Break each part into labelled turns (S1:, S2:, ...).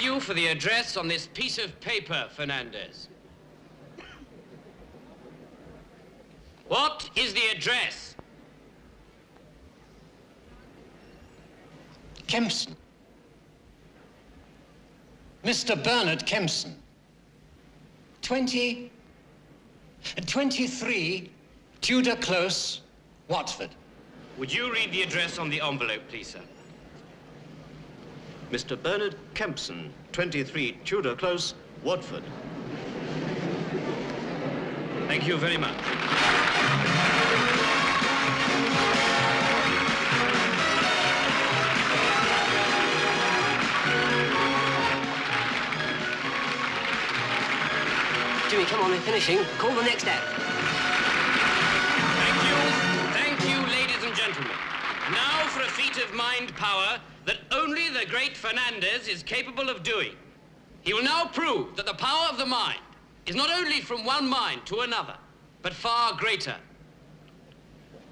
S1: you for the address on this piece of paper, Fernandez. What is the address?
S2: Kempson. Mr. Bernard Kempson. 23 Tudor Close, Watford.
S1: Would you read the address on the envelope, please, sir?
S3: Mr. Bernard Kempson, 23 Tudor Close, Watford.
S1: Thank you very much.
S4: Jimmy, come on, we're finishing. Call the next act.
S1: Thank you, ladies and gentlemen. Now for a feat of mind power that only the great Fernandez is capable of doing. He will now prove that the power of the mind is not only from one mind to another, but far greater.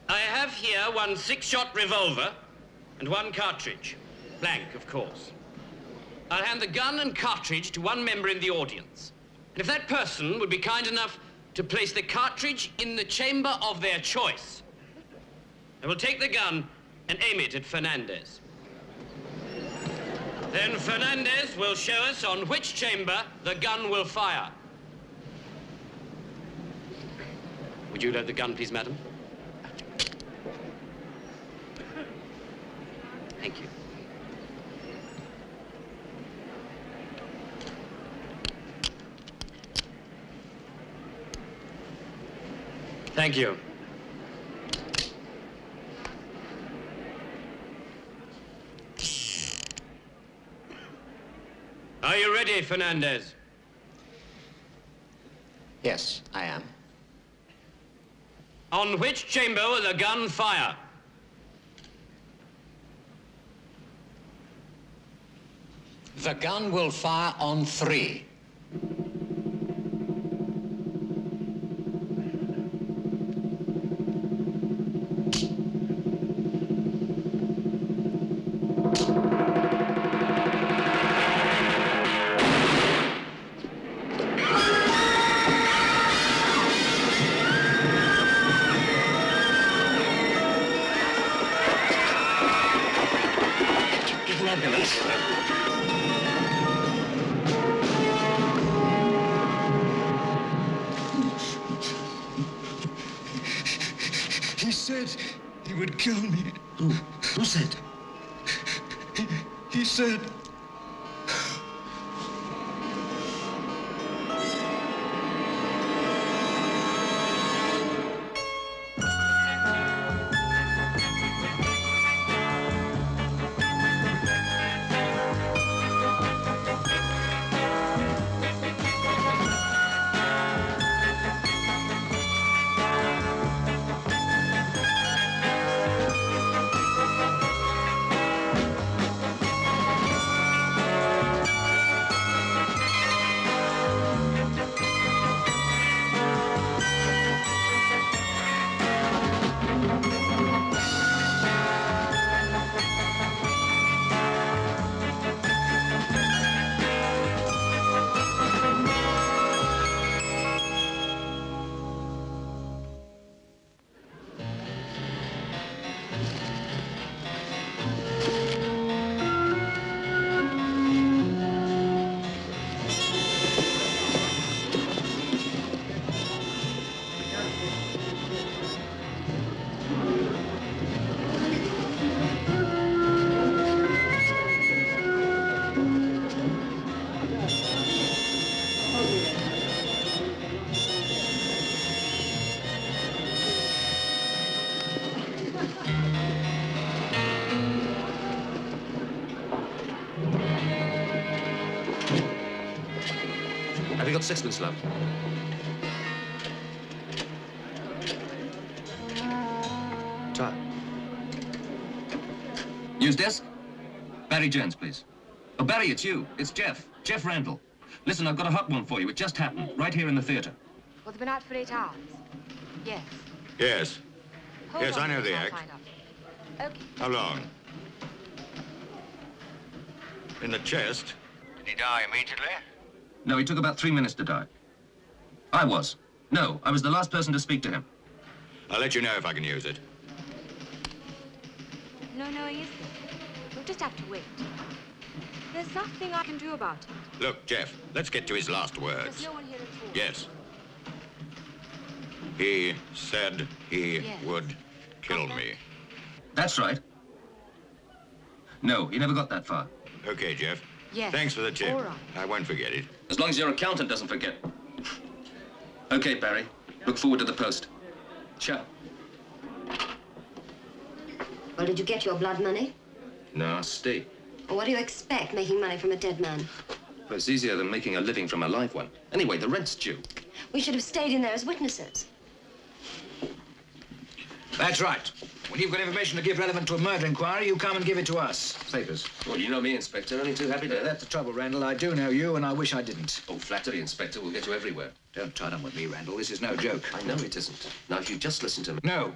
S1: I have here one 6-shot revolver and one cartridge. Blank, of course. I'll hand the gun and cartridge to one member in the audience. And if that person would be kind enough to place the cartridge in the chamber of their choice, I will take the gun and aim it at Fernandez. Then Fernandez will show us on which chamber the gun will fire. Would you load the gun, please, madam? Thank you. Thank you. Are you ready, Fernandez?
S2: Yes, I am.
S1: On which chamber will the gun fire?
S2: The gun will fire on 3.
S5: He said he would kill me.
S3: Who said?
S5: He said...
S3: Have you got sixpence left? Try. News desk? Barry Jones, please. Oh, Barry, it's you. It's Jeff. Jeff Randall. Listen, I've got a hot one for you. It just happened, right here in the theater.
S6: Well, they've been out for 8 hours. Yes.
S7: Yes.
S6: Hold
S7: Yes,
S6: on
S7: I know
S6: a minute,
S7: the
S6: I'll
S7: act.
S6: find out. Okay.
S7: How long? In the chest, Did he die immediately?
S3: No, he took about 3 minutes to die. I was. No, I was the last person to speak to him.
S7: I'll let you know if I can use it.
S6: No, he isn't. You'll just have to wait. There's nothing I can do about it.
S7: Look, Jeff, let's get to his last words.
S6: There's no one here at all.
S7: Yes. He said he
S6: Yes.
S7: would kill me.
S3: That's right. No, he never got that far.
S7: Okay, Jeff.
S6: Yes.
S7: Thanks for the tip.
S6: All right.
S7: I won't forget it.
S3: As long as your accountant doesn't forget. Okay, Barry. Look forward to the post. Ciao.
S8: Well, did you get your blood money?
S3: No, stay.
S8: Or what do you expect, making money from a dead man?
S3: Well, it's easier than making a living from a live one. Anyway, the rent's due.
S8: We should have stayed in there as witnesses.
S9: That's right. When you've got information to give relevant to a murder inquiry, you come and give it to us. Papers.
S3: Well, you know me, Inspector. Only too happy to...
S9: That's the trouble, Randall. I do know you, and I wish I didn't.
S3: Oh, flattery, Inspector. We'll get you everywhere.
S9: Don't try them with me, Randall. This is no joke.
S3: I know it isn't. Now, if you just listen to me...
S9: No.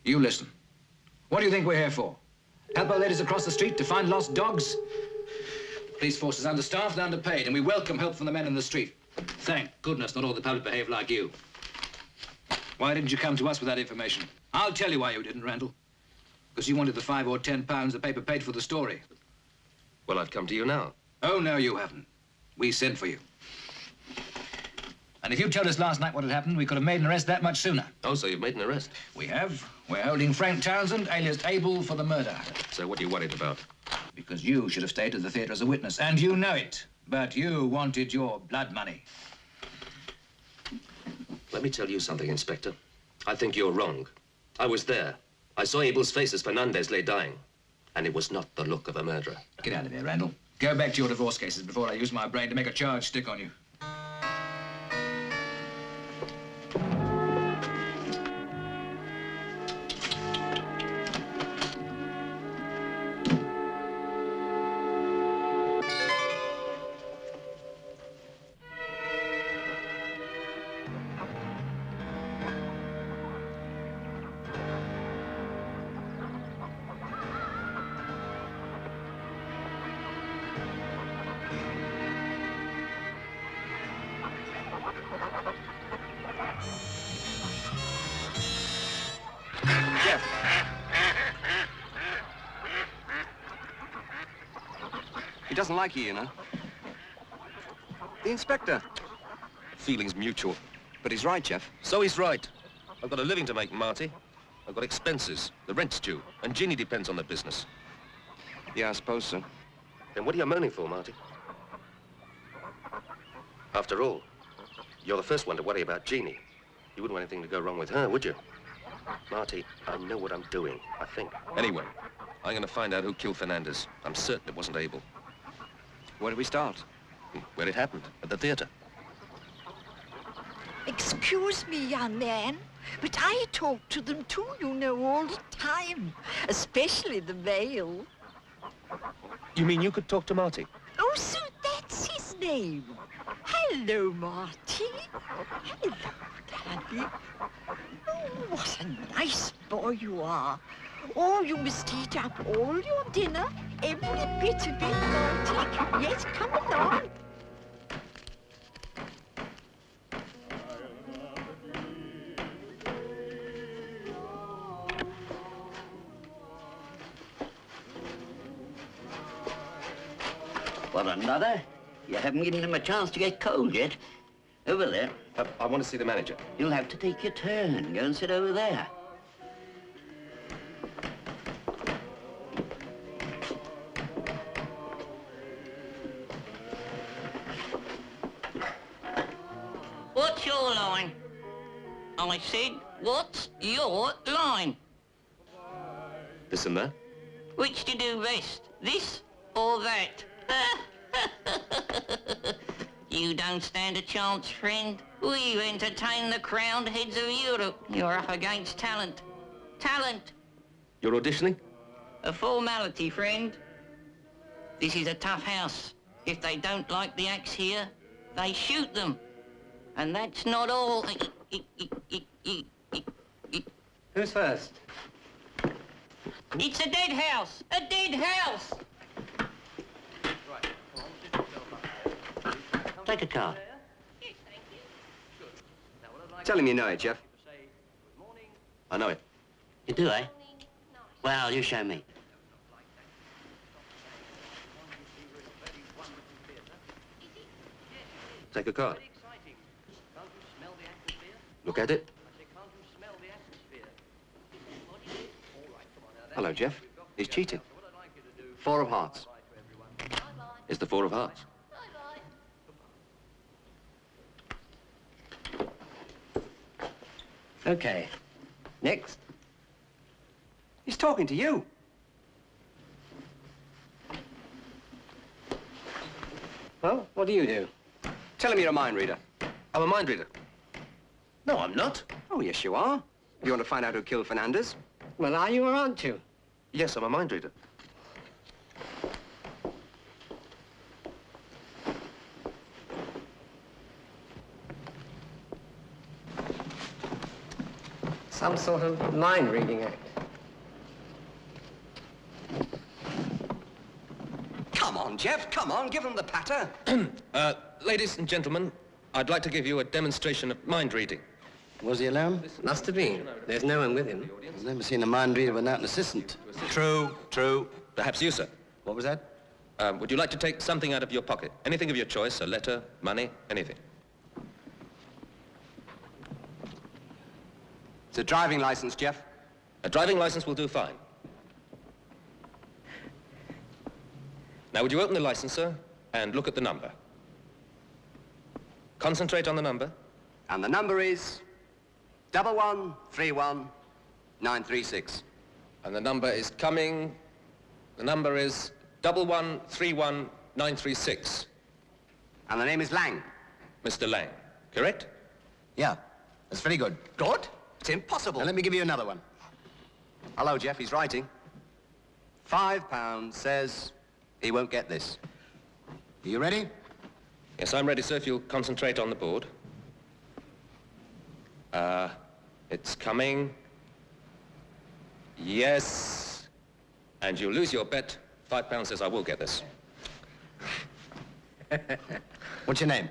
S9: You listen. What do you think we're here for? Help our ladies across the street to find lost dogs? The police force is understaffed and underpaid, and we welcome help from the men in the street. Thank goodness not all the public behave like you. Why didn't you come to us with that information? I'll tell you why you didn't, Randall. Because you wanted the £5 or £10 the paper paid for the story.
S3: Well, I've come to you now.
S9: Oh, no, you haven't. We sent for you. And if you told us last night what had happened, we could have made an arrest that much sooner.
S3: Oh, so you've made an arrest?
S9: We have. We're holding Frank Townsend, alias Abel, for the murder.
S3: So what are you worried about?
S9: Because you should have stayed at the theatre as a witness, and you know it. But you wanted your blood money.
S3: Let me tell you something, Inspector. I think you're wrong. I was there. I saw Abel's face as Fernandez lay dying. And it was not the look of a murderer.
S9: Get out of here, Randall. Go back to your divorce cases before I use my brain to make a charge stick on you.
S10: He doesn't like you know. The inspector.
S3: Feelings mutual.
S10: But he's right, Jeff.
S3: So he's right. I've got a living to make, Marty. I've got expenses. The rent's due. And Jeannie depends on the business.
S10: Yeah, I suppose so.
S3: Then what are you moaning for, Marty? After all, you're the first one to worry about Jeannie. You wouldn't want anything to go wrong with her, would you? Marty, I know what I'm doing, I think. Anyway, I'm going to find out who killed Fernandez. I'm certain it wasn't Abel.
S10: Where do we start?
S3: Where it happened, at the theatre.
S11: Excuse me, young man, but I talk to them too, you know, all the time. Especially the male.
S3: You mean you could talk to Marty?
S11: Oh, so that's his name. Hello, Marty. Hello, Daddy. Oh, what a nice boy you are. Oh, you must eat up all your dinner, every bit of it, Marty. Yes, come along.
S12: What, another? You haven't given him a chance to get cold yet. Over there.
S3: I want to see the manager.
S12: You'll have to take your turn. Go and sit over there.
S13: What's your line? I said, what's your line?
S3: This and that?
S13: Which to do best, this or that? You don't stand a chance, friend. We've entertained the crowned heads of Europe. You're up against talent. Talent.
S3: You're auditioning?
S13: A formality, friend. This is a tough house. If they don't like the acts here, they shoot them. And that's not all.
S4: Who's first?
S13: It's a dead house! A dead house!
S12: Take a card.
S10: Tell him you know it, Jeff. I know it.
S12: You do, eh? Well, you show me.
S3: Take a card. Look at it.
S10: Hello, Jeff. He's cheated. 4 of hearts.
S3: It's the 4 of hearts.
S10: Okay. Next. He's talking to you. Well, what do you do? Tell him you're a mind reader.
S3: I'm a mind reader. No, I'm not.
S10: Oh, yes, you are. You want to find out who killed Fernandez?
S4: Well, are you or aren't you?
S3: Yes, I'm a mind reader.
S4: Some sort of mind-reading act.
S10: Come on, Jeff. Come on, give him the patter.
S3: Ladies and gentlemen, I'd like to give you a demonstration of mind reading.
S4: Was he alone? Must have been. There's no one with him.
S12: I've never seen a mind reader without an assistant.
S3: True, true. Perhaps you, sir.
S12: What was that?
S3: Would you like to take something out of your pocket? Anything of your choice, a letter, money, anything.
S10: It's a driving license, Jeff.
S3: A driving license will do fine. Now, would you open the license, sir, and look at the number? Concentrate on the number.
S10: And the number is 1131936.
S3: And the number is coming. The number is 1131936.
S10: And the name is Lang.
S3: Mr. Lang, correct?
S12: Yeah, that's very good.
S10: Good? It's impossible.
S12: Now, let me give you another one.
S10: Hello, Jeff. He's writing. £5 says he won't get this.
S12: Are you ready?
S3: Yes, I'm ready, sir, if you'll concentrate on the board. It's coming. Yes. And you lose your bet. £5 says I will get this.
S12: What's your name?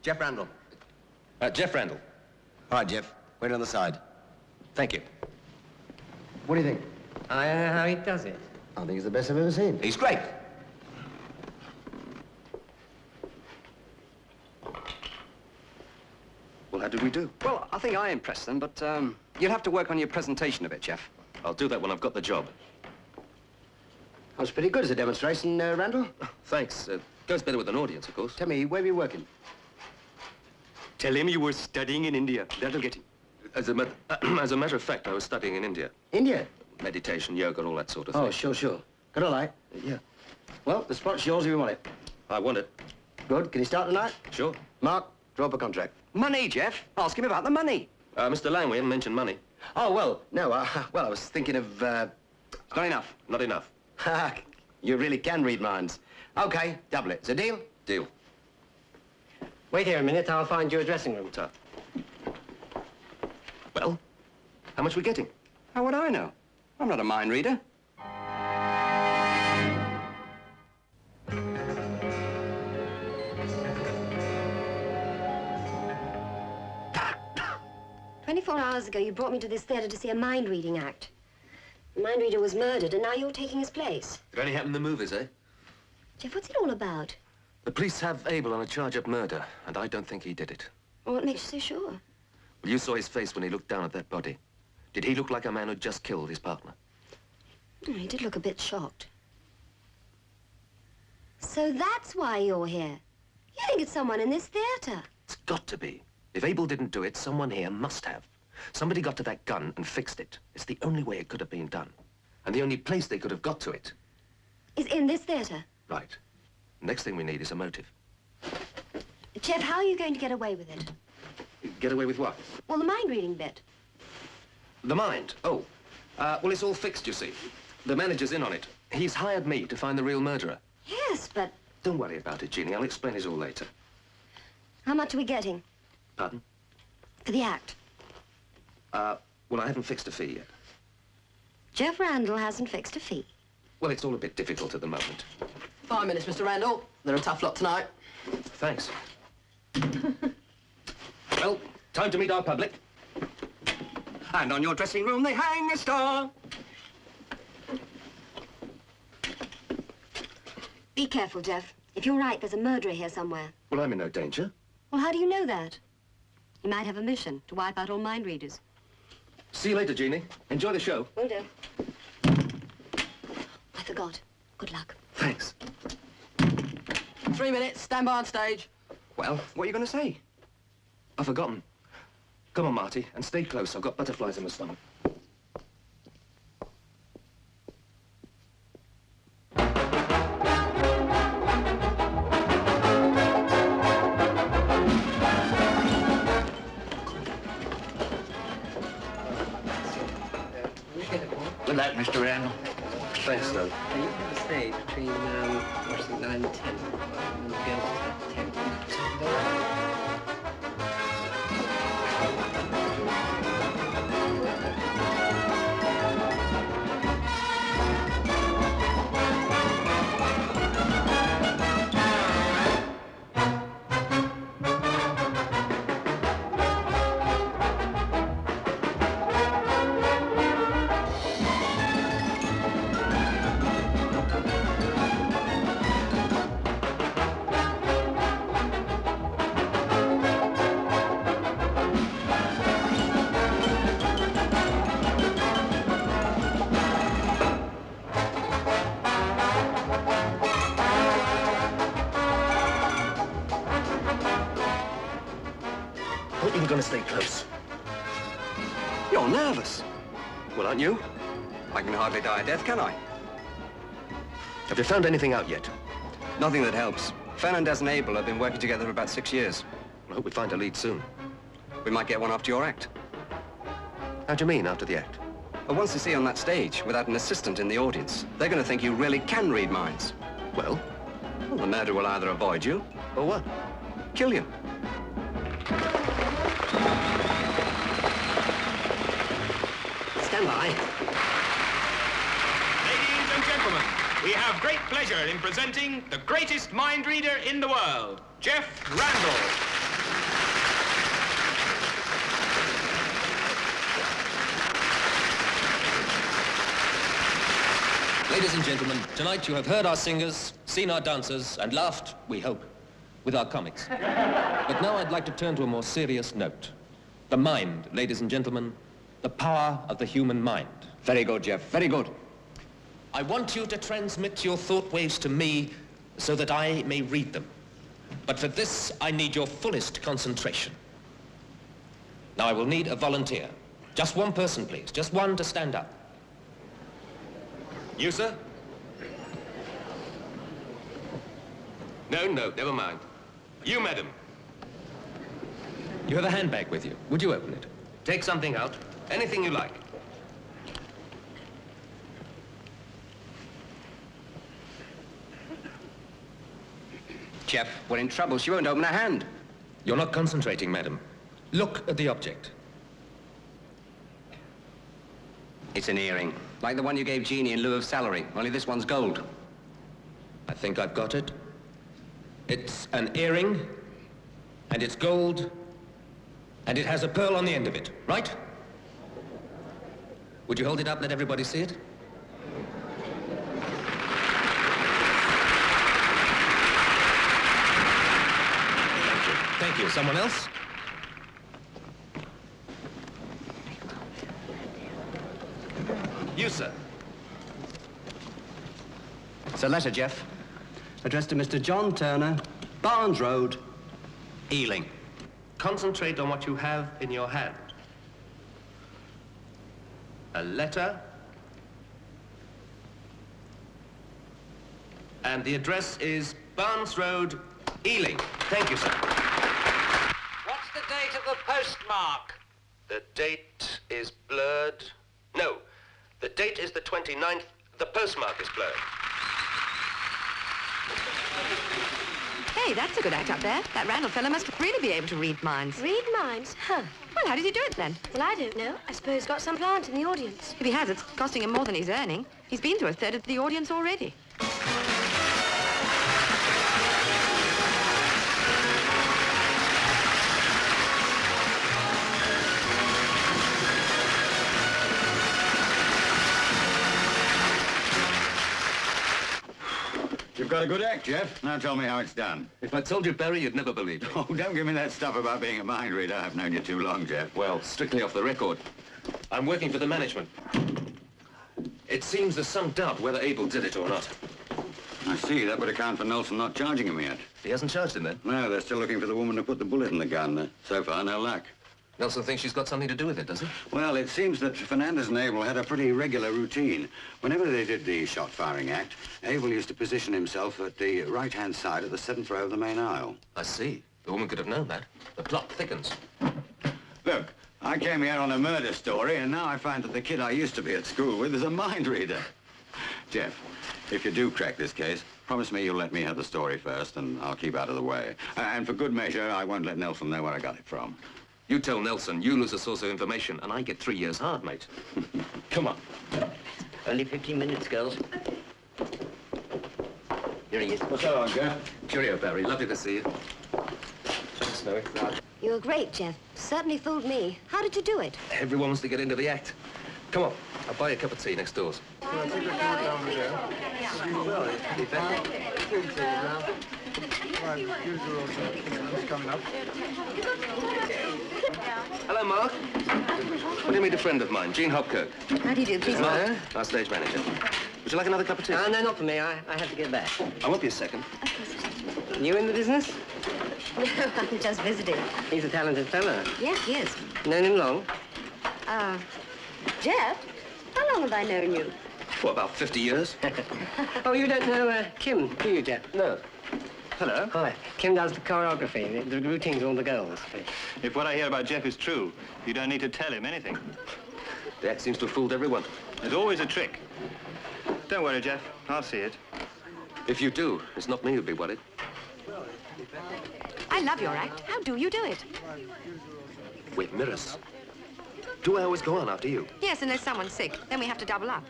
S10: Jeff Randall.
S3: Jeff Randall.
S12: All right, Jeff. Wait on the side.
S3: Thank you.
S12: What do you think?
S4: I don't know how he does it.
S12: I think it's the best I've ever seen.
S10: He's great.
S3: Well, how did we do?
S10: Well, I think I impressed them, but you'll have to work on your presentation a bit, Jeff.
S3: I'll do that when I've got the job.
S12: That was pretty good as a demonstration, Randall.
S3: Thanks. Goes better with an audience, of course.
S12: Tell me, where were you working?
S10: Tell him you were studying in India. That'll get him.
S3: As a matter of fact, I was studying in India.
S12: India?
S3: Meditation, yoga, all that sort of thing.
S12: Oh, sure. Good, all right.
S3: Yeah.
S12: Well, the spot's yours if you want it.
S3: I want it.
S12: Good. Can you start tonight?
S3: Sure.
S12: Mark, draw up a contract.
S10: Money, Jeff. Ask him about the money.
S3: Mr. Lang, we haven't mentioned money.
S12: Oh, well, no, well, I was thinking of,
S10: It's not enough.
S3: Not enough.
S12: You really can read minds. Okay, double it. It's a deal?
S3: Deal.
S4: Wait here a minute, I'll find you a dressing room.
S3: Tough. Well, how much are we getting?
S10: How would I know? I'm not a mind reader.
S8: "24 hours ago, you brought me to this theater to see a mind-reading act. The mind reader was murdered, and now you're taking his place.
S3: It only happened in the movies, eh?
S8: Jeff, what's it all about?
S3: The police have Abel on a charge of murder, and I don't think he did it.
S8: What makes you so sure?
S3: Well, you saw his face when he looked down at that body. Did he look like a man who'd just killed his partner?
S8: He did look a bit shocked. So that's why you're here. You think it's someone in this theater.
S3: It's got to be. If Abel didn't do it, someone here must have. Somebody got to that gun and fixed it. It's the only way it could have been done. And the only place they could have got to it.
S8: Is in this theater.
S3: Right. Next thing we need is a motive.
S8: Jeff, how are you going to get away with it?
S3: Get away with what?
S8: Well, the mind-reading bit.
S3: The mind? Oh. Well, it's all fixed, you see. The manager's in on it. He's hired me to find the real murderer.
S8: Yes, but...
S3: Don't worry about it, Jeannie. I'll explain it all later.
S8: How much are we getting?
S3: Pardon?
S8: For the act.
S3: Well, I haven't fixed a fee yet.
S8: Jeff Randall hasn't fixed a fee.
S3: Well, it's all a bit difficult at the moment.
S14: 5 minutes, Mr. Randall. They're a tough lot tonight.
S3: Thanks. Well, time to meet our public.
S10: And on your dressing room, they hang a star.
S8: Be careful, Jeff. If you're right, there's a murderer here somewhere.
S3: Well, I'm in no danger.
S8: Well, how do you know that? You might have a mission to wipe out all mind readers.
S3: See you later, Jeannie. Enjoy the show.
S8: Will do. I forgot. Good luck.
S3: Thanks.
S10: 3 minutes, stand by on stage. Well, what are you going to say?
S3: I've forgotten. Come on, Marty, and stay close. I've got butterflies in my stomach.
S12: Good luck, Mr. Randall.
S3: Thanks, Snow.
S4: You have a stage between, what's it, 9 and 10. And the girls at 10.
S3: thought you were going to stay close.
S10: You're nervous.
S3: Well, aren't you?
S10: I can hardly die a death, can I?
S3: Have you found anything out yet?
S10: Nothing that helps. Fernandez and Abel have been working together for about 6 years.
S3: I hope we find a lead soon.
S10: We might get one after your act.
S3: How do you mean, after the act?
S10: Well, once they see you on that stage, without an assistant in the audience, they're going to think you really can read minds.
S3: Well?
S10: Well, the murderer will either avoid you...
S3: Or what?
S10: Kill you.
S4: Stand by.
S1: Ladies and gentlemen, we have great pleasure in presenting the greatest mind reader in the world, Jeff Randall.
S3: Ladies and gentlemen, tonight you have heard our singers, seen our dancers, and laughed, we hope, with our comics. But now I'd like to turn to a more serious note. The mind, ladies and gentlemen, the power of the human mind.
S10: Very good, Jeff, very good.
S3: I want you to transmit your thought waves to me so that I may read them. But for this, I need your fullest concentration. Now, I will need a volunteer. Just one person, please. Just one to stand up. You, sir? No, never mind. You, madam. You have a handbag with you. Would you open it? Take something out. Anything you like.
S10: Jeff, we're in trouble. She won't open her hand.
S3: You're not concentrating, madam. Look at the object.
S10: It's an earring, like the one you gave Jeannie in lieu of salary, only this one's gold.
S3: I think I've got it. It's an earring, and it's gold, and it has a pearl on the end of it, right? Would you hold it up and let everybody see it? Thank you. Someone else? You, sir.
S10: It's a letter, Jeff. Addressed to Mr. John Turner, Barnes Road, Ealing.
S3: Concentrate on what you have in your hand. A letter. And the address is Barnes Road, Ealing. Thank you, sir.
S13: What's the date of the postmark?
S3: The date is blurred. No, the date is the 29th. The postmark is blurred.
S6: Hey, that's a good act up there. That Randall fellow must really be able to read minds.
S8: Read minds? Huh.
S6: Well, how did he do it then?
S8: Well, I don't know. I suppose got some plant in the audience.
S6: If he has, it's costing him more than he's earning. He's been through a third of the audience already.
S14: got a good act, Jeff. Now tell me how it's done.
S3: If I told you, Barry, you'd never believe me.
S14: Oh, don't give me that stuff about being a mind reader. I've known you too long, Jeff.
S3: Well, strictly off the record. I'm working for the management. It seems there's some doubt whether Abel did it or not.
S14: I see. That would account for Nelson not charging him yet.
S3: He hasn't charged him then?
S14: No, they're still looking for the woman who put the bullet in the gun. So far, no luck.
S3: Nelson thinks she's got something to do with it, does he?
S14: Well, it seems that Fernandez and Abel had a pretty regular routine. Whenever they did the shot-firing act, Abel used to position himself at the right-hand side of the 7th row of the main aisle.
S3: I see. The woman could have known that. The plot thickens.
S14: Look, I came here on a murder story, and now I find that the kid I used to be at school with is a mind reader. Jeff, if you do crack this case, promise me you'll let me have the story first, and I'll keep out of the way. And for good measure, I won't let Nelson know where I got it from.
S3: You tell Nelson you lose a source of information, and I get 3 years hard, mate. Come on.
S12: Only 15 minutes, girls. Here he is.
S14: What's up, Jeff?
S3: Cheerio, Barry. Lovely to see you. Thanks, Snowy.
S8: You were great, Jeff. Certainly fooled me. How did you do it?
S3: Everyone wants to get into the act. Come on. I'll buy you a cup of tea next doors. Hello, Mark. Will you meet a friend of mine, Jean Hopkirk?
S4: How do you do, please?
S3: Hello, our stage manager. Would you like another cup of tea?
S4: No, not for me. I have to get back.
S3: I won't be a second.
S4: You in the business?
S8: No, I'm just visiting.
S4: He's a talented fellow.
S8: Yes, he is.
S4: Known him long?
S8: Jeff, how long have I known you?
S3: For about 50 years.
S4: Oh, you don't know Kim, do you, Jeff?
S3: No. Hello.
S4: Hi. Kim does the choreography, the routines with all the girls.
S15: If what I hear about Jeff is true, you don't need to tell him anything.
S3: The act seems to have fooled everyone.
S15: There's always a trick. Don't worry, Jeff. I'll see it.
S3: If you do, it's not me who'll be worried.
S6: I love your act. How do you do it?
S3: With mirrors. Do I always go on after you?
S6: Yes, unless someone's sick. Then we have to double up.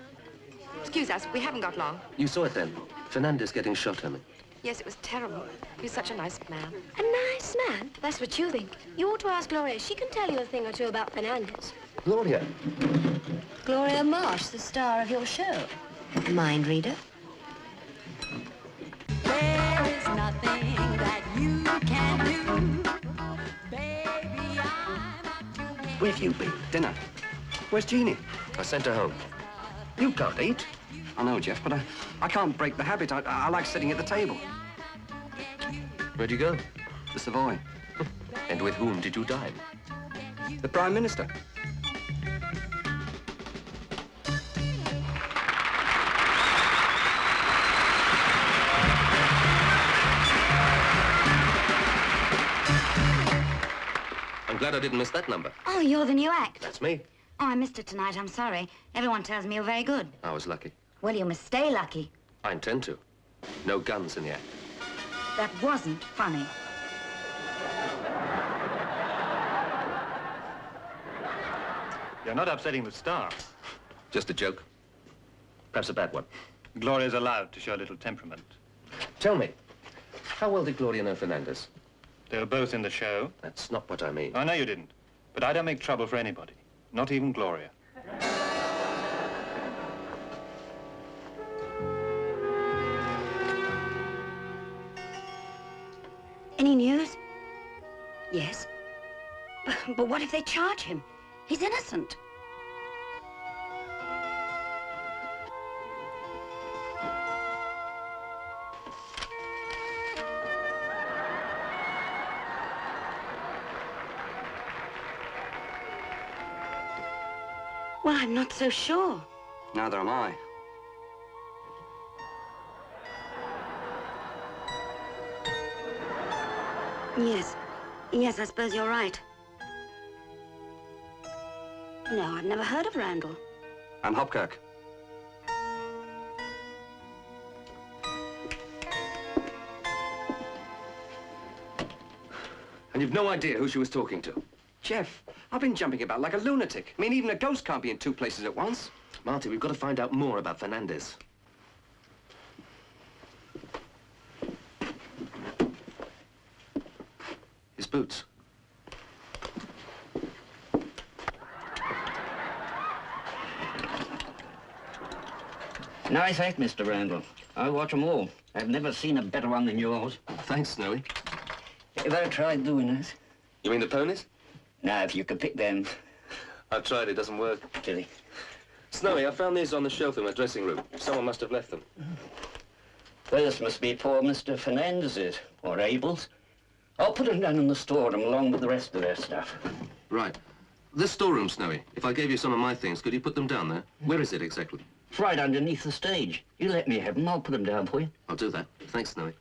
S6: Excuse us, we haven't got long.
S3: You saw it then. Fernandez getting shot, Herman.
S6: Yes, it was terrible. He was such a nice man.
S8: A nice man? That's what you think. You ought to ask Gloria. She can tell you a thing or two about Fernandez.
S3: Gloria?
S8: Gloria Marsh, the star of your show. Mind reader.
S11: There is nothing that you can do. Baby, I'm up to
S10: Where have you been? Dinner. Where's Jeannie?
S3: I sent her home. You can't eat.
S10: I know, Jeff, but I can't break the habit. I like sitting at the table.
S3: Where'd you go?
S10: The Savoy.
S3: And with whom did you dine?
S10: The Prime Minister.
S3: I'm glad I didn't miss that number.
S8: Oh, you're the new act.
S3: That's me.
S8: Oh, I missed it tonight. I'm sorry. Everyone tells me you're very good.
S3: I was lucky.
S8: Well, you must stay lucky.
S3: I intend to. No guns in the act.
S8: That wasn't funny.
S15: You're not upsetting the star.
S3: Just a joke. Perhaps a bad one.
S15: Gloria's allowed to show a little temperament.
S3: Tell me, how well did Gloria know Fernandez?
S15: They were both in the show.
S3: That's not what I mean.
S15: I know you didn't. But I don't make trouble for anybody. Not even Gloria.
S8: Any news? Yes. But what if they charge him? He's innocent. Well, I'm not so sure.
S10: Neither am I.
S8: Yes. Yes, I suppose you're right. No, I've never heard of Randall.
S10: I'm Hopkirk.
S3: And you've no idea who she was talking to?
S10: Jeff, I've been jumping about like a lunatic. I mean, even a ghost can't be in two places at once.
S3: Marty, we've got to find out more about Fernandez. His boots.
S12: Nice act, Mr. Randall. I watch 'em all. I've never seen a better one than yours.
S3: Thanks, Snowy.
S12: Have I tried doing this?
S3: You mean the ponies?
S12: Now, if you could pick them.
S3: I've tried, it doesn't work.
S12: Silly.
S3: Snowy, I found these on the shelf in my dressing room. Someone must have left them.
S12: Well, this must be poor Mr. Fernandez's, or Abel's. I'll put them down in the storeroom along with the rest of their stuff.
S3: Right. This storeroom, Snowy, if I gave you some of my things, could you put them down there? Where is it exactly?
S12: It's right underneath the stage. You let me have them, I'll put them down for you.
S3: I'll do that. Thanks, Snowy.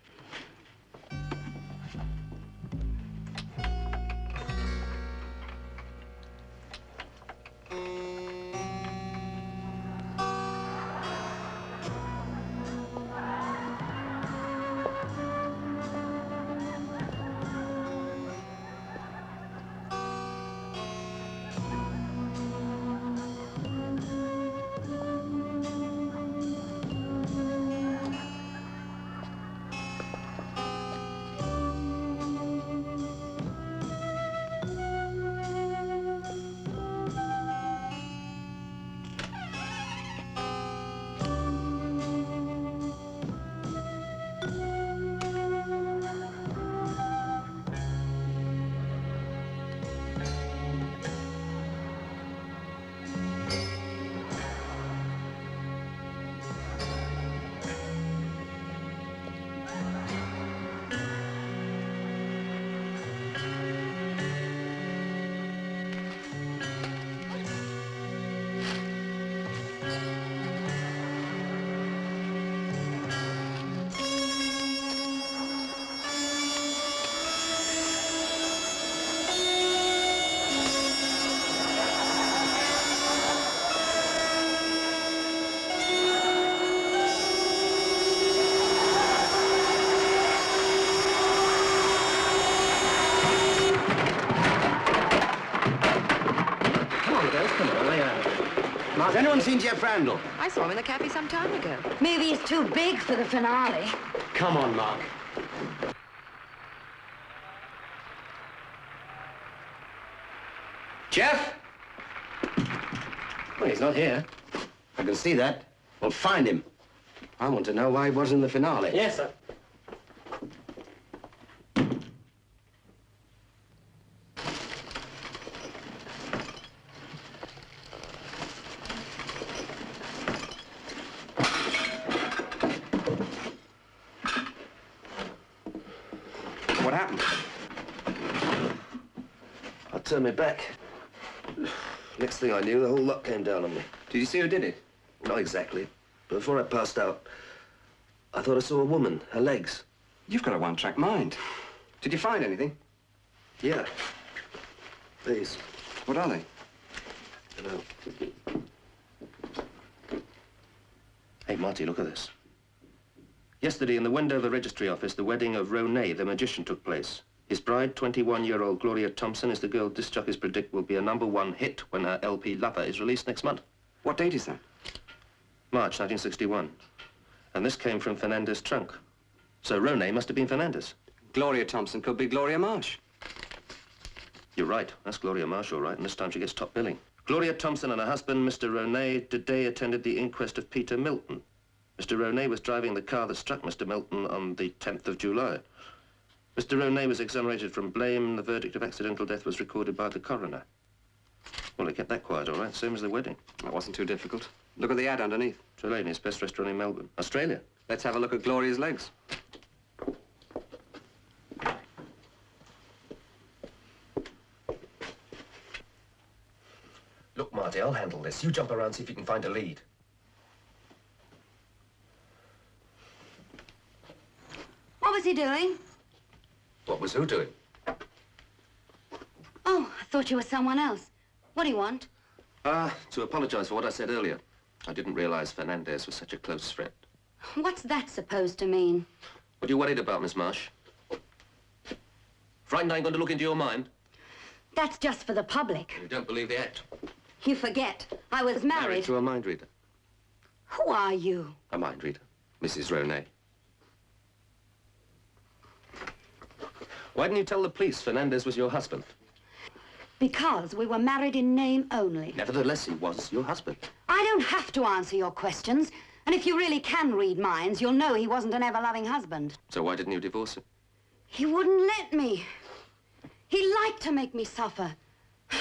S10: Has anyone seen Jeff Randall?
S6: I saw him in the cafe some time ago.
S11: Maybe he's too big for the finale.
S10: Come on, Mark. Jeff? Well, he's not here. I can see that. We'll find him. I want to know why he was in the finale.
S4: Yes, sir.
S10: What happened?
S3: I turned my back. Next thing I knew, the whole lot came down on me.
S10: Did you see who did it?
S3: Not exactly. But before I passed out, I thought I saw a woman, her legs.
S10: You've got a one-track mind. Did you find anything?
S3: Yeah. These.
S10: What are they?
S3: Hello. Hey, Marty, look at this. Yesterday, in the Wendover Registry Office, the wedding of Ronay, the magician, took place. His bride, 21-year-old Gloria Thompson, is the girl disc jockeys predict will be a #1 hit when her LP Lover is released next month.
S10: What date is that?
S3: March 1961. And this came from Fernandez's trunk. So Ronay must have been Fernandez.
S10: Gloria Thompson could be Gloria Marsh.
S3: You're right. That's Gloria Marsh, all right, and this time she gets top billing. Gloria Thompson and her husband, Mr. Ronay, today attended the inquest of Peter Milton. Mr. Ronay was driving the car that struck Mr. Milton on the 10th of July. Mr. Ronay was exonerated from blame. The verdict of accidental death was recorded by the coroner. Well, they kept that quiet, all right, same as the wedding.
S10: That wasn't too difficult. Look at the ad underneath.
S3: Trelawney's best restaurant in Melbourne. Australia.
S10: Let's have a look at Gloria's legs.
S3: Look, Marty, I'll handle this. You jump around, see if you can find a lead.
S11: What was he doing?
S3: What was who doing?
S11: Oh, I thought you were someone else. What do you want?
S3: To apologize for what I said earlier. I didn't realize Fernandez was such a close friend.
S11: What's that supposed to mean?
S3: What are you worried about, Miss Marsh? Frightened I ain't going to look into your mind?
S11: That's just for the public.
S3: You don't believe the act.
S11: You forget, I was married.
S3: Married to a mind reader.
S11: Who are you?
S3: A mind reader. Mrs. Ronay. Why didn't you tell the police Fernandez was your husband?
S11: Because we were married in name only.
S3: Nevertheless, he was your husband.
S11: I don't have to answer your questions.
S16: And if you really can read minds, you'll know he wasn't an ever-loving husband.
S3: So why didn't you divorce him?
S16: He wouldn't let me. He liked to make me suffer.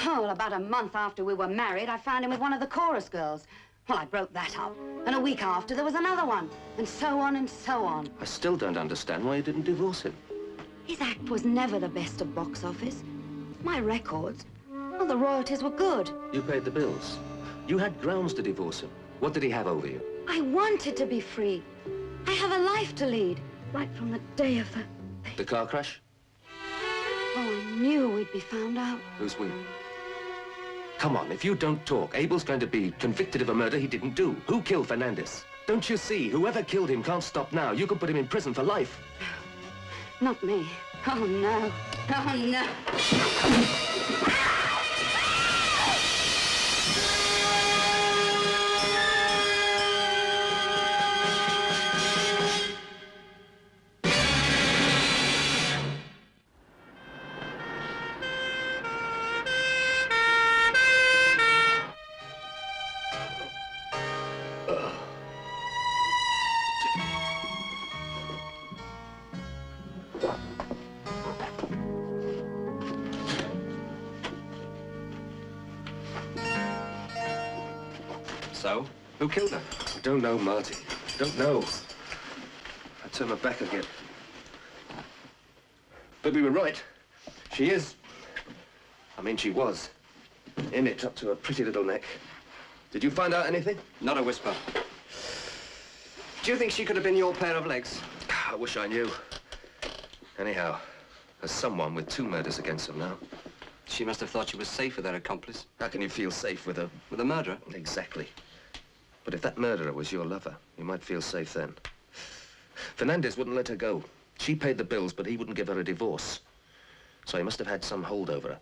S16: Oh, well, about a month after we were married, I found him with one of the chorus girls. Well, I broke that up. And a week after, there was another one. And so on and so on.
S3: I still don't understand why you didn't divorce him.
S16: His act was never the best at box office. My records, well, the royalties were good.
S3: You paid the bills. You had grounds to divorce him. What did he have over you?
S16: I wanted to be free. I have a life to lead, right from the day of the...
S3: The car crash?
S16: Oh, I knew we'd be found out.
S3: Who's we? Come on, if you don't talk, Abel's going to be convicted of a murder he didn't do. Who killed Fernandez? Don't you see? Whoever killed him can't stop now. You could put him in prison for life.
S16: Not me. Oh, no. Oh, no.
S10: So, who killed her?
S3: I don't know, Marty. Don't know. I turned my back again. But we were right. She is. I mean, she was. In it up to her pretty little neck. Did you find out anything?
S10: Not a whisper. Do you think she could have been your pair of legs?
S3: I wish I knew. Anyhow, there's someone with 2 murders against him now.
S10: She must have thought she was safe with her accomplice.
S3: How can you feel safe with a...
S10: With a murderer?
S3: Exactly. But if that murderer was your lover, you might feel safe then. Fernandez wouldn't let her go. She paid the bills, but he wouldn't give her a divorce. So he must have had some hold over her.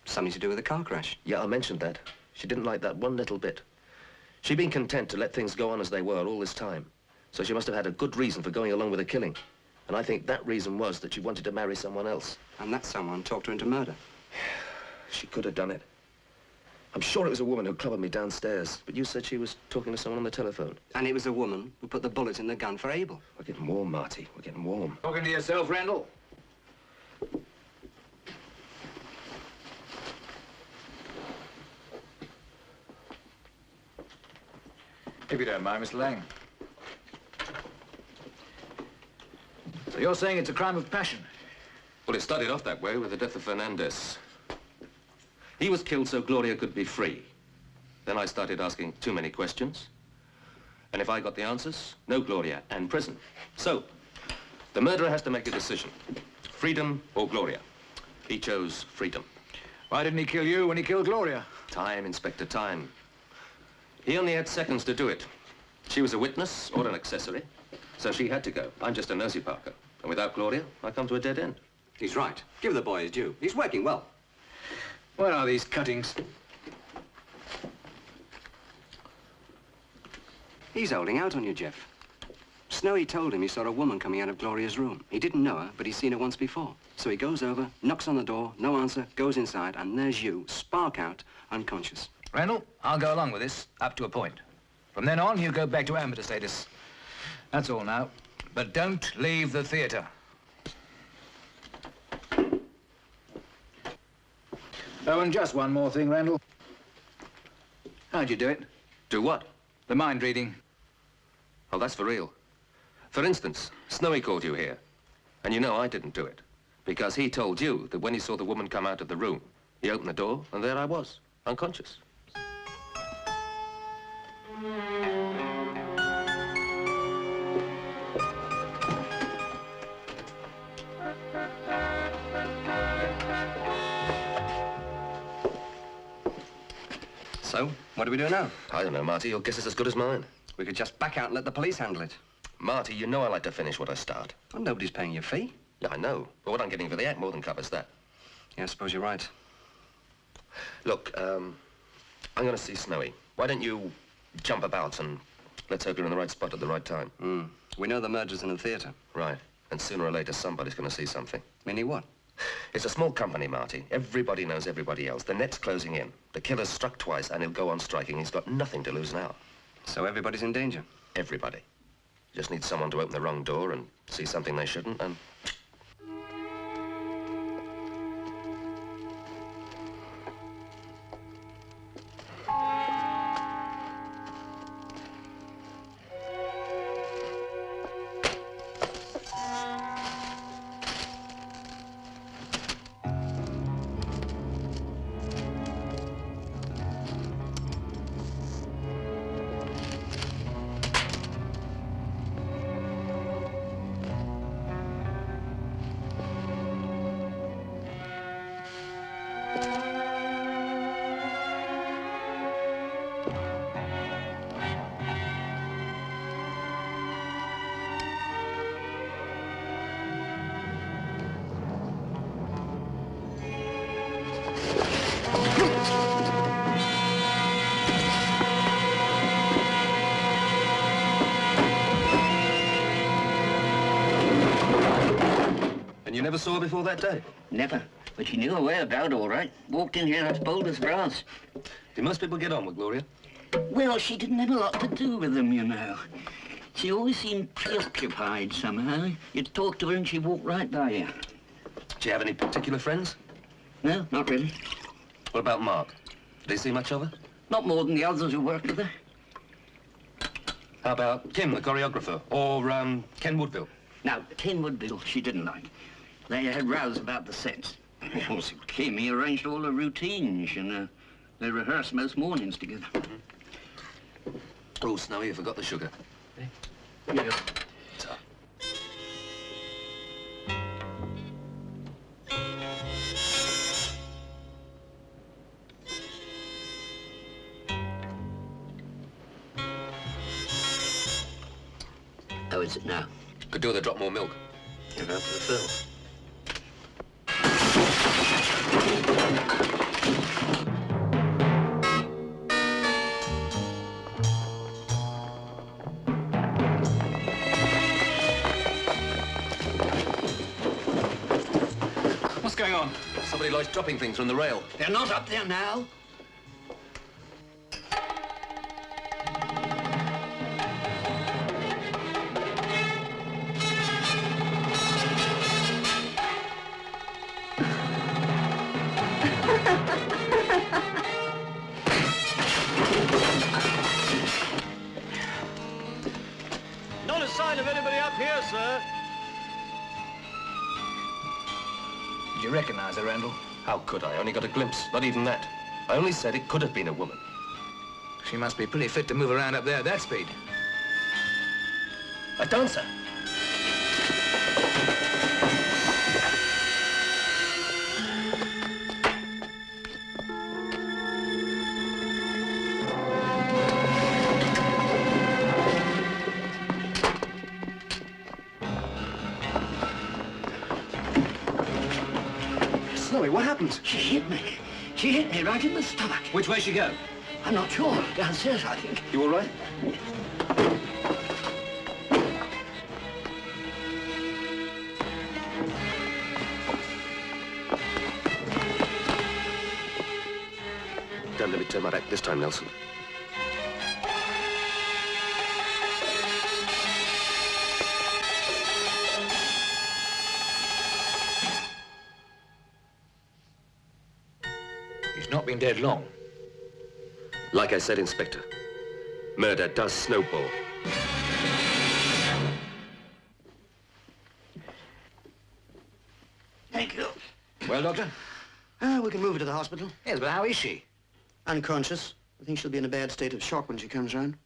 S10: Something to do with the car crash?
S3: Yeah, I mentioned that. She didn't like that one little bit. She'd been content to let things go on as they were all this time. So she must have had a good reason for going along with the killing. And I think that reason was that she wanted to marry someone else.
S10: And that someone talked her into murder?
S3: She could have done it. I'm sure it was a woman who clobbered me downstairs, but you said she was talking to someone on the telephone.
S10: And it was a woman who put the bullet in the gun for Abel.
S3: We're getting warm, Marty. We're getting warm.
S9: Talking to yourself, Randall? If you don't mind, Mr. Lang. So you're saying it's a crime of passion?
S3: Well, it started off that way with the death of Fernandez. He was killed so Gloria could be free. Then I started asking too many questions. And if I got the answers, no Gloria and prison. So, the murderer has to make a decision. Freedom or Gloria. He chose freedom.
S9: Why didn't he kill you when he killed Gloria?
S3: Time, Inspector, time. He only had seconds to do it. She was a witness or an accessory, so she had to go. I'm just a nosy Parker. And without Gloria, I come to a dead end.
S10: He's right. Give the boy his due. He's working well.
S9: Where are these cuttings?
S10: He's holding out on you, Jeff. Snowy told him he saw a woman coming out of Gloria's room. He didn't know her, but he's seen her once before. So he goes over, knocks on the door, no answer, goes inside, and there's you, spark out, unconscious.
S9: Randall, I'll go along with this, up to a point. From then on, you go back to amateur status. That's all now. But don't leave the theater. Oh, and just one more thing, Randall. How'd you do it?
S3: Do what?
S9: The mind reading.
S3: Oh, that's for real. For instance, Snowy called you here. And you know I didn't do it. Because he told you that when he saw the woman come out of the room, he opened the door, and there I was, unconscious.
S10: So, what do we do now?
S3: I don't know, Marty. Your guess is as good as mine.
S10: We could just back out and let the police handle it.
S3: Marty, you know I like to finish what I start.
S10: Well, nobody's paying your fee.
S3: Yeah, I know. But what I'm getting for the act more than covers that.
S10: Yeah, I suppose you're right.
S3: Look, I'm going to see Snowy. Why don't you jump about and let's hope you're in the right spot at the right time.
S10: We know the murder's in the theater.
S3: Right. And sooner or later, somebody's going to see something.
S10: Meaning what?
S3: It's a small company, Marty. Everybody knows everybody else. The net's closing in. The killer's struck twice, and he'll go on striking. He's got nothing to lose now.
S10: So everybody's in danger?
S3: Everybody. Just need someone to open the wrong door and see something they shouldn't, and... And you never saw her before that day?
S12: Never. But she knew her way about all right. Walked in here as bold as brass.
S3: Do most people get on with Gloria?
S12: Well, she didn't have a lot to do with them, you know. She always seemed preoccupied somehow. You'd talk to her and she'd walk right by you.
S3: Do you have any particular friends?
S12: No, not really.
S3: What about Mark? Did he see much of her?
S12: Not more than the others who worked with her.
S3: How about Kim, the choreographer? Or, Ken Woodville?
S12: Now, Ken Woodville she didn't like. They had rows about the sets. Kim, he arranged all the routines, and they rehearsed most mornings together.
S3: Oh, Snowy, you forgot the sugar.
S12: Yeah. How is it now?
S3: Could do with a drop more milk.
S12: Give out for the fill.
S9: What's going on?
S3: Somebody likes dropping things from the rail.
S12: They're not up there now.
S15: Not a sign of anybody up here, sir.
S9: Did you recognize her, Randall?
S3: How could I? Only got a glimpse. Not even that. I only said it could have been a woman.
S9: She must be pretty fit to move around up there at that speed.
S3: A dancer.
S10: Snowy, what happened?
S12: She hit me. She hit me right in the stomach.
S9: Which way she go?
S12: I'm not sure. Downstairs, I think.
S3: You all right? Don't let me turn my back this time, Nelson.
S9: He's not been dead long.
S3: Like I said, Inspector, murder does snowball.
S12: Thank you.
S9: Well, Doctor?
S17: We can move her to the hospital.
S9: Yes, but how is she?
S17: Unconscious. I think she'll be in a bad state of shock when she comes round.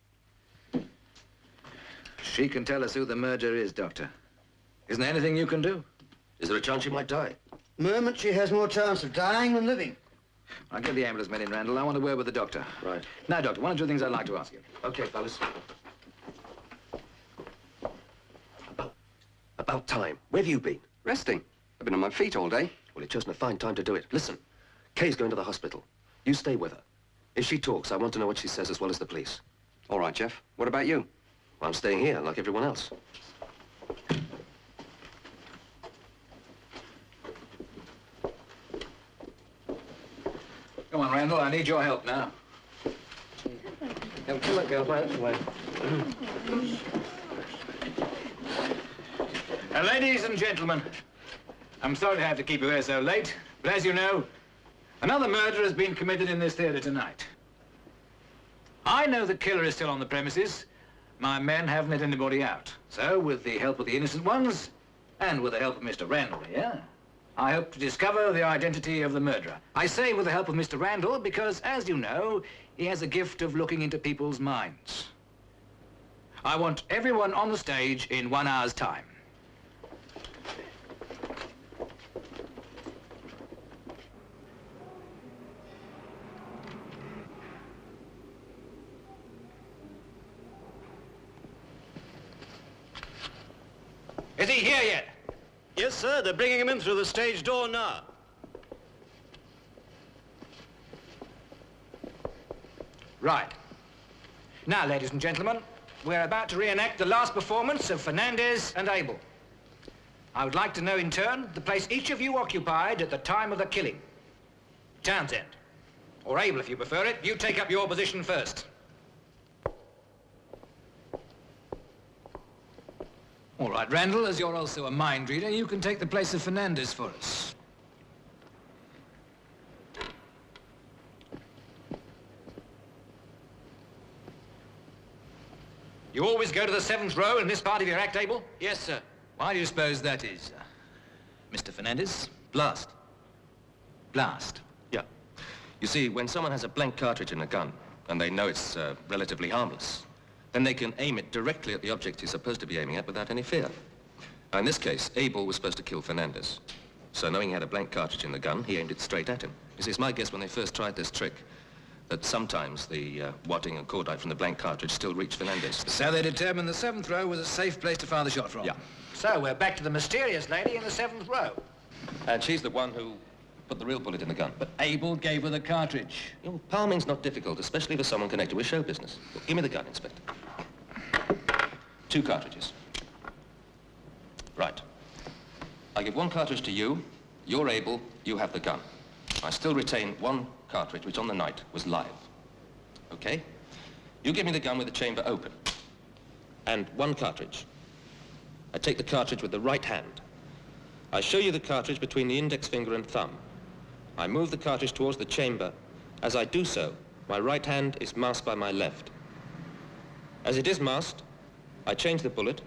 S9: She can tell us who the murderer is, Doctor. Isn't there anything you can do?
S3: Is there a chance she might die?
S17: Moment she has more chance of dying than living.
S9: I'll get the ambulance men in, Randall. I want a word with the doctor.
S3: Right.
S9: Now, Doctor, one or two things I'd like to ask you.
S3: Okay, fellas. About time. Where have you been?
S10: Resting. I've been on my feet all day.
S3: Well, it's chosen a fine time to do it. Listen, Kay's going to the hospital. You stay with her. If she talks, I want to know what she says as well as the police.
S10: All right, Jeff. What about you?
S3: Well, I'm staying here, like everyone else.
S9: Come on, Randall. I need your help now.
S4: Oh, come on, girls, right away.
S9: Ladies and gentlemen, I'm sorry to have to keep you here so late, but as you know, another murder has been committed in this theatre tonight. I know the killer is still on the premises. My men haven't let anybody out. So, with the help of the innocent ones, and with the help of Mr. Randall here, I hope to discover the identity of the murderer. I say with the help of Mr. Randall because, as you know, he has a gift of looking into people's minds. I want everyone on the stage in 1 hour's time. Is he here yet?
S15: Yes, sir. They're bringing him in through the stage door now.
S9: Right. Now, ladies and gentlemen, we're about to reenact the last performance of Fernandez and Abel. I would like to know, in turn, the place each of you occupied at the time of the killing. Townsend. Or Abel, if you prefer it. You take up your position first. All right, Randall, as you're also a mind reader, you can take the place of Fernandez for us. You always go to the 7th row in this part of your act, Abel?
S1: Yes, sir.
S9: Why do you suppose that is, Mr. Fernandez?
S3: Blast.
S9: Blast.
S3: Yeah. You see, when someone has a blank cartridge in a gun, and they know it's relatively harmless, then they can aim it directly at the object he's supposed to be aiming at without any fear. Now, in this case, Abel was supposed to kill Fernandez. So knowing he had a blank cartridge in the gun, he aimed it straight at him. You see, it's my guess when they first tried this trick that sometimes the wadding and cordite from the blank cartridge still reached Fernandez.
S9: So they determined the 7th row was a safe place to fire the shot from?
S3: Yeah.
S9: So we're back to the mysterious lady in the 7th row.
S3: And she's the one who put the real bullet in the gun.
S9: But Abel gave her the cartridge.
S3: You know, palming's not difficult, especially for someone connected with show business. Well, give me the gun, Inspector. 2 cartridges. Right. I give 1 cartridge to you. You're Abel. You have the gun. I still retain 1 cartridge, which on the night was live. Okay? You give me the gun with the chamber open. And 1 cartridge. I take the cartridge with the right hand. I show you the cartridge between the index finger and thumb. I move the cartridge towards the chamber. As I do so, my right hand is masked by my left. As it is masked, I change the bullet,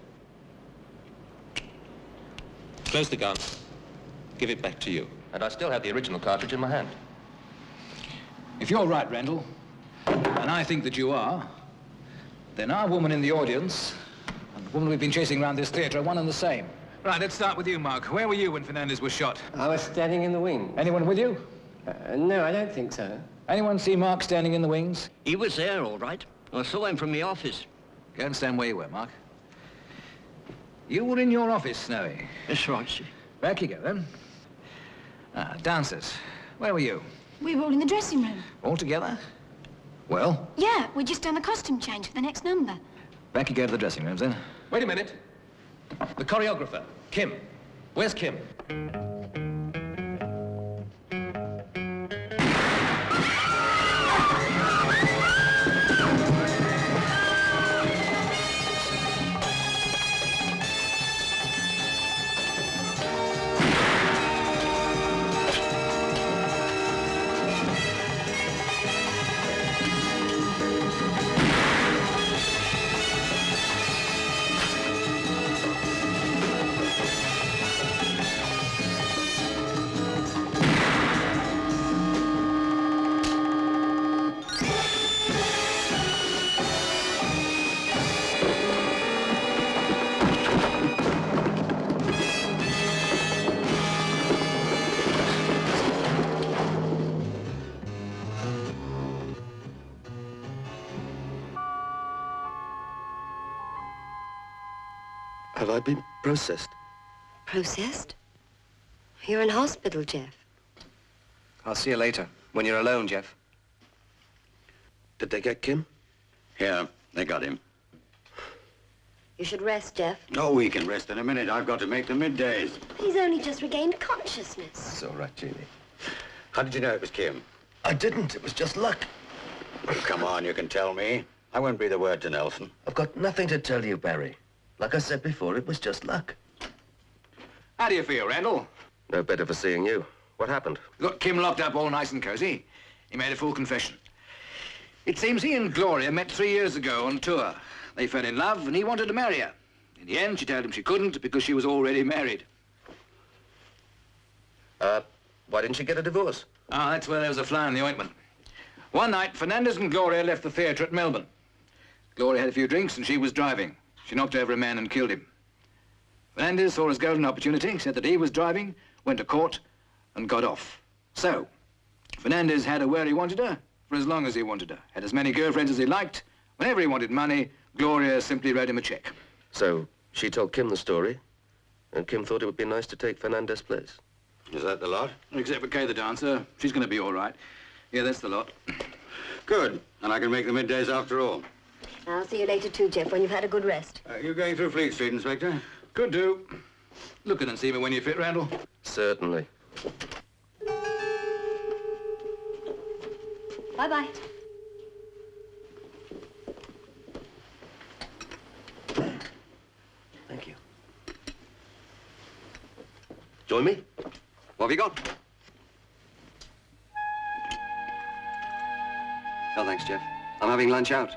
S3: close the gun, give it back to you. And I still have the original cartridge in my hand.
S9: If you're right, Randall, and I think that you are, then our woman in the audience and the woman we've been chasing around this theatre are one and the same. Right, let's start with you, Mark. Where were you when Fernandez was shot?
S4: I was standing in the wing.
S9: Anyone with you?
S4: No, I don't think so.
S9: Anyone see Mark standing in the wings?
S12: He was there, all right. I saw him from the office.
S9: Go and stand where you were, Mark. You were in your office, Snowy.
S12: That's right, sir.
S9: Back you go, then. Dancers. Where were you?
S18: We were all in the dressing room.
S9: All together? Well?
S18: Yeah, we're just done the costume change for the next number.
S9: Back you go to the dressing rooms, then.
S3: Wait a minute. The choreographer, Kim. Where's Kim? Have I been processed?
S8: Processed? You're in hospital, Jeff.
S10: I'll see you later, when you're alone, Jeff.
S3: Did they get Kim?
S14: Yeah, they got him.
S8: You should rest, Jeff.
S14: Oh, we can rest in a minute. I've got to make the middays.
S8: He's only just regained consciousness.
S3: It's all right, Jeannie.
S14: How did you know it was Kim?
S3: I didn't. It was just luck.
S14: Oh, come on, you can tell me. I won't breathe a word to Nelson.
S3: I've got nothing to tell you, Barry. Like I said before, it was just luck.
S9: How do you feel, Randall?
S3: No better for seeing you. What happened?
S9: Got Kim locked up all nice and cozy. He made a full confession. It seems he and Gloria met 3 years ago on tour. They fell in love and he wanted to marry her. In the end, she told him she couldn't because she was already married.
S3: Why didn't she get a divorce?
S9: Ah, that's where there was a fly in the ointment. One night, Fernandez and Gloria left the theatre at Melbourne. Gloria had a few drinks and she was driving. She knocked over a man and killed him. Fernandez saw his golden opportunity, said that he was driving, went to court, and got off. So, Fernandez had her where he wanted her, for as long as he wanted her. Had as many girlfriends as he liked. Whenever he wanted money, Gloria simply wrote him a check.
S3: So, she told Kim the story, and Kim thought it would be nice to take Fernandez's place.
S14: Is that the lot?
S9: Except for Kay the dancer. She's going to be all right. Yeah, that's the lot.
S14: Good. And I can make the middays after all.
S8: I'll see you later too, Jeff, when you've had a good rest.
S14: You going through Fleet Street, Inspector?
S9: Could do. Look in and see me when you fit, Randall.
S3: Certainly.
S8: Bye-bye.
S3: Thank you. Join me?
S10: What have you got? No, thanks, Jeff. I'm having lunch out.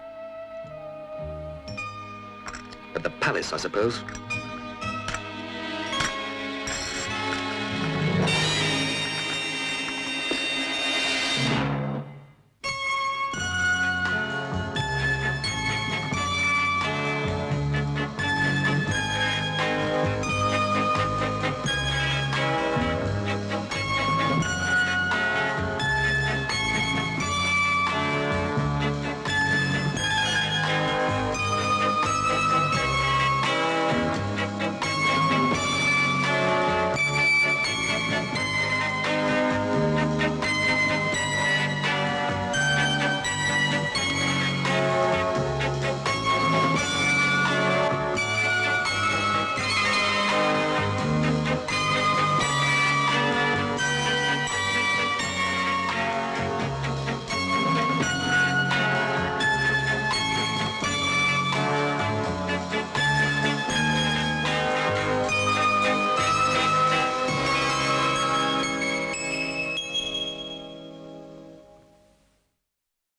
S3: At the palace, I suppose.